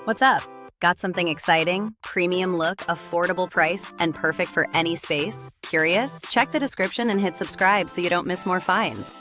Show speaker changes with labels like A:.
A: What's up? Got something exciting, premium look, affordable price, and perfect for any space? Curious? Check the description and hit subscribe so you don't miss more finds.